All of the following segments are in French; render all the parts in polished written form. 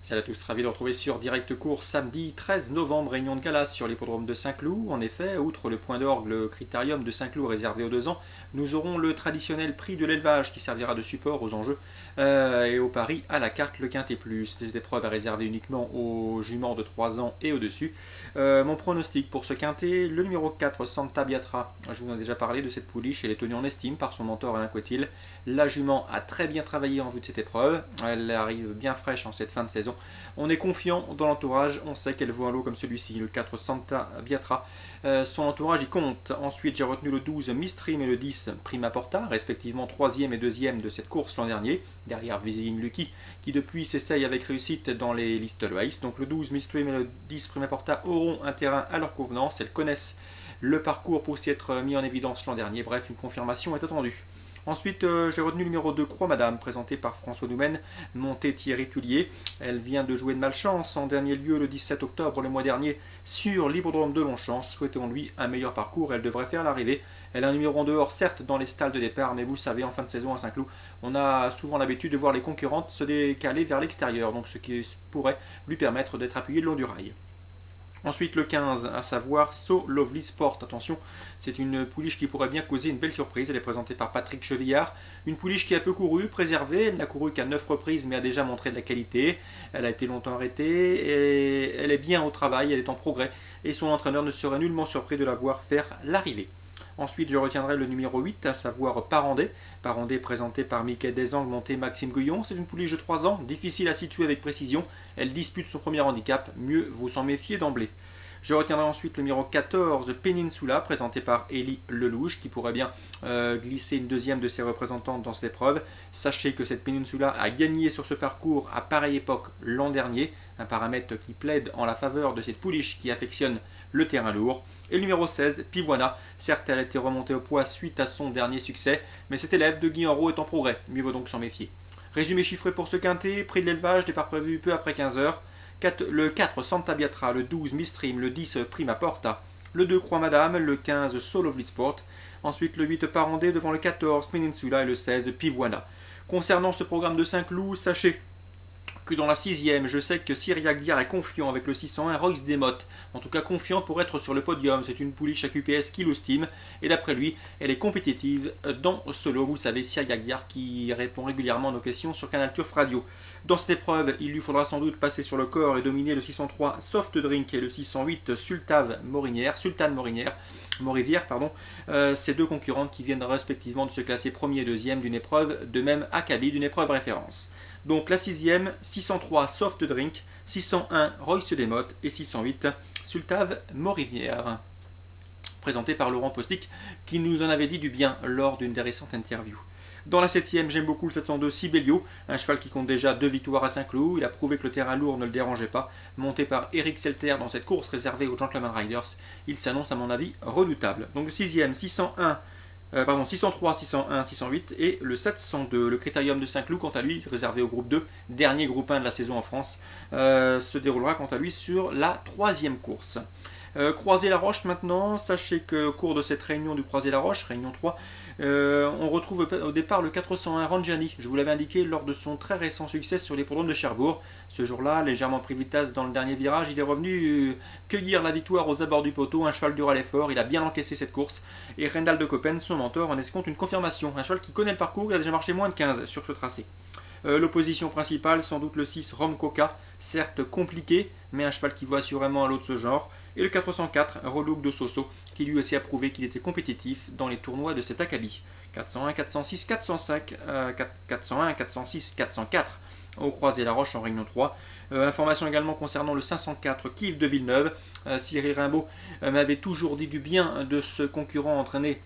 Salut à tous, ravi de retrouver sur Direct Course samedi 13 novembre, réunion de gala sur l'hippodrome de Saint-Cloud. En effet, outre le point d'orgue, le critérium de Saint-Cloud réservé aux 2 ans, nous aurons le traditionnel prix de l'élevage qui servira de support aux enjeux et au pari à la carte le Quintet Plus. Des épreuves à réserver uniquement aux juments de 3 ans et au-dessus. Mon pronostic pour ce Quintet, le numéro 4, Santa Biatra. Je vous en ai déjà parlé de cette pouliche, elle est tenue en estime par son mentor Alain Coetil. La jument a très bien travaillé en vue de cette épreuve, elle arrive bien fraîche en cette fin de saison. On est confiant dans l'entourage, on sait qu'elle vaut un lot comme celui-ci, le 4 Santa Biatra. Son entourage y compte. Ensuite, j'ai retenu le 12 Mistream et le 10 Prima Porta, respectivement 3e et 2e de cette course l'an dernier, derrière Visiting Lucky, qui depuis s'essaye avec réussite dans les listes Loïs. Donc le 12 Mistream et le 10 Prima Porta auront un terrain à leur convenance, elles connaissent le parcours pour s'y être mis en évidence l'an dernier. Bref, une confirmation est attendue. Ensuite, j'ai retenu le numéro 2, Croix Madame, présenté par François Doumen, montée Thierry Tullier. Elle vient de jouer de malchance en dernier lieu le 17 octobre le mois dernier sur l'hippodrome de Longchamp. Souhaitons-lui un meilleur parcours, elle devrait faire l'arrivée. Elle a un numéro en dehors, certes, dans les stalles de départ, mais vous savez, en fin de saison à Saint-Cloud, on a souvent l'habitude de voir les concurrentes se décaler vers l'extérieur, donc ce qui pourrait lui permettre d'être appuyé le long du rail. Ensuite le 15, à savoir So Lovely Sport. Attention, c'est une pouliche qui pourrait bien causer une belle surprise. Elle est présentée par Patrick Chevillard. Une pouliche qui a peu couru, préservée. Elle n'a couru qu'à 9 reprises, mais a déjà montré de la qualité. Elle a été longtemps arrêtée et elle est bien au travail, elle est en progrès. Et son entraîneur ne serait nullement surpris de la voir faire l'arrivée. Ensuite, je retiendrai le numéro 8, à savoir Parandé. Parandé présenté par Mickey Desangles, monté Maxime Guyon. C'est une pouliche de 3 ans, difficile à situer avec précision. Elle dispute son premier handicap, mieux vaut s'en méfier d'emblée. Je retiendrai ensuite le numéro 14, Peninsula, présenté par Élie Lelouch, qui pourrait bien glisser une deuxième de ses représentantes dans cette épreuve. Sachez que cette Peninsula a gagné sur ce parcours à pareille époque l'an dernier, un paramètre qui plaide en la faveur de cette pouliche qui affectionne le terrain lourd. Et le numéro 16, Pivoina. Certes, elle a été remontée au poids suite à son dernier succès, mais cet élève de Guy Enrault est en progrès, mieux vaut donc s'en méfier. Résumé chiffré pour ce quintet, prix de l'élevage, départ prévu peu après 15h. Le 4 Santa Biatra, le 12 Mistream, le 10 Prima Porta, le 2 Croix Madame, le 15 So Lovely Sport, ensuite le 8 Parandé devant le 14 Peninsula et le 16 Pivoina. Concernant ce programme de Saint-Cloud, sachez que dans la 6e, je sais que Cyriac Diar est confiant avec le 601 Royce Desmottes. En tout cas confiant pour être sur le podium. C'est une pouliche à QPS qu'il estime. Et d'après lui, elle est compétitive dans ce lot. Vous savez, Cyriac Diar qui répond régulièrement à nos questions sur Canal Turf Radio. Dans cette épreuve, il lui faudra sans doute passer sur le corps et dominer le 603 Soft Drink et le 608 Sultane Morinière. Ces deux concurrentes qui viennent respectivement de se classer premier et deuxième d'une épreuve de même acabit, d'une épreuve référence. Donc la 6e, 603 Soft Drink, 601 Royce Desmottes et 608 Sultane Morivière. Présenté par Laurent Postic qui nous en avait dit du bien lors d'une des récentes interviews. Dans la 7e, j'aime beaucoup le 702 Sibelio, un cheval qui compte déjà 2 victoires à Saint-Cloud. Il a prouvé que le terrain lourd ne le dérangeait pas. Monté par Eric Selter dans cette course réservée aux Gentleman Riders, il s'annonce à mon avis redoutable. Donc le 6e, 603, 601, 608 et le 702. Le critérium de Saint-Cloud, quant à lui, réservé au groupe 2, dernier groupe 1 de la saison en France, se déroulera quant à lui sur la 3e course. Croisé-la-Roche maintenant, sachez que au cours de cette réunion du Croisé-la-Roche, réunion 3, on retrouve au départ le 401 Rangiani. Je vous l'avais indiqué lors de son très récent succès sur l'hippodrome de Cherbourg. Ce jour-là, légèrement pris de vitesse dans le dernier virage, il est revenu cueillir la victoire aux abords du poteau. Un cheval dur à l'effort, il a bien encaissé cette course. Et Rendal de Coppen, son mentor, en escompte une confirmation. Un cheval qui connaît le parcours, il a déjà marché moins de 15 sur ce tracé. L'opposition principale, sans doute le 6 Rom Coca, certes compliqué, mais un cheval qui vaut assurément un lot de ce genre. Et le 404 Relook de Soso, qui lui aussi a prouvé qu'il était compétitif dans les tournois de cet acabit. 401, 406, 405, 401, 406, 404 au Croisé-la-Roche en Réunion 3. Information également concernant le 504 Kiff de Villeneuve. Cyril Rimbaud m'avait toujours dit du bien de ce concurrent entraîné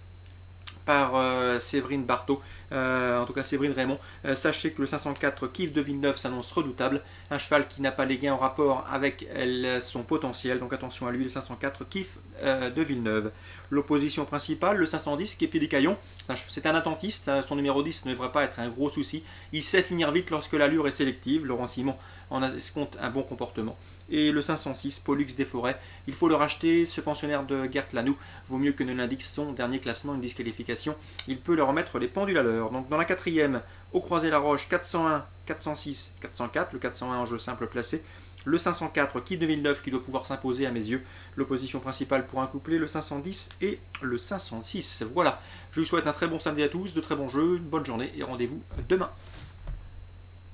par Séverine Barthaud, en tout cas Séverine Raymond. Sachez que le 504 Kiff de Villeneuve s'annonce redoutable, un cheval qui n'a pas les gains en rapport avec son potentiel, donc attention à lui, le 504 Kiff de Villeneuve. L'opposition principale, le 510 qui est Pédicaillon, c'est un attentiste, son numéro 10 ne devrait pas être un gros souci, il sait finir vite lorsque l'allure est sélective, Laurent Simon en escompte un bon comportement. Et le 506, Pollux des Forêts, il faut le racheter, ce pensionnaire de Gert Lanou, vaut mieux que ne l'indique son dernier classement, une disqualification, il peut leur remettre les pendules à l'heure. Donc dans la 4e, au Croisé-la-Roche, 401 406, 404, le 401 en jeu simple placé, le 504 Kid 2009 qui doit pouvoir s'imposer à mes yeux, l'opposition principale pour un couplet, le 510 et le 506. Voilà, je vous souhaite un très bon samedi à tous, de très bons jeux, une bonne journée et rendez-vous demain.